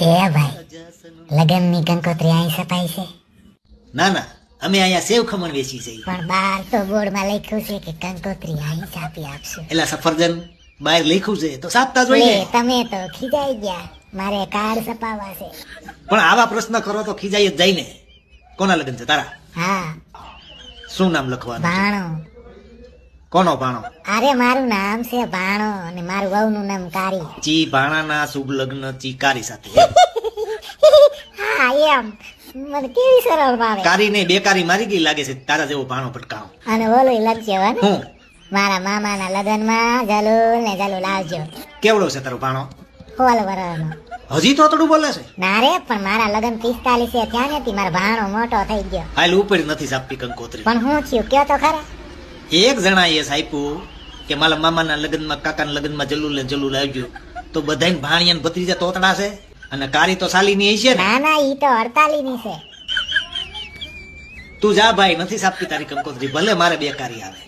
એ ભાઈ લગનની કંકોત્રી અહીં સપાઈ છે ના ના, અમે અહીંયા સેવ ખમણ વેચી છે. પણ બહાર તો બોર્ડમાં લખ્યું છે કે કંકોત્રી અહીં છાપી આપશું. એલા સફરજન બહાર લખ્યું છે તો સાપતા જોઈએ. લે, તમે તો ખીજાઈ ગયા. મારે કાર્ડ છપાવવા છે. પણ આવા પ્રશ્ન કરો તો ખીજાઈ જ જાય ને. કોના લગ્ન છે તારા? હા, શું નામ લખવાનું? ભાણો. કોનો ભાણો? અરે મારું નામ છે ભાણો અને મારું વહુનું નામ કારી. ચી ભાણાના શુભ લગ્ન ચીકારી સાથે. હા એમ, મને કેવી સરળ ભાવે. કારી ને બેકારી મારી ગઈ લાગે છે તારા જેવો ભાણો ભટકાવ. અને બોલો લખજો હો ને. હું મારા મામાના લગ્નમાં જલુલ ને જલુલ આવજો. કેવડો છે તારો ભાણો? હોલ વરનો. હજી તો થોડું બોલે છે. ના રે, પણ મારા લગ્ન 45 છે ત્યાં નથી. મારો ભાણો મોટો થઈ ગયો. હાલ ઉપર નથી સાપતી કંકોત્રી. પણ હું થયું કયો તો ખરા. એક જણા એ સાપ્યું કે મારા મામાના લગ્નમાં કાકાના લગ્નમાં જલુલ ને જલુલ આવજો, તો બધાય ભાણિયા ને ભત્રીજા તોતડા છે અને કારી તો સાલીની છે ને. ના ના, ઈ તો 48 ની છે. તું જા ભાઈ, નથી સાપતી તારી કંકોત્રી, ભલે મારે બેકારી આવે.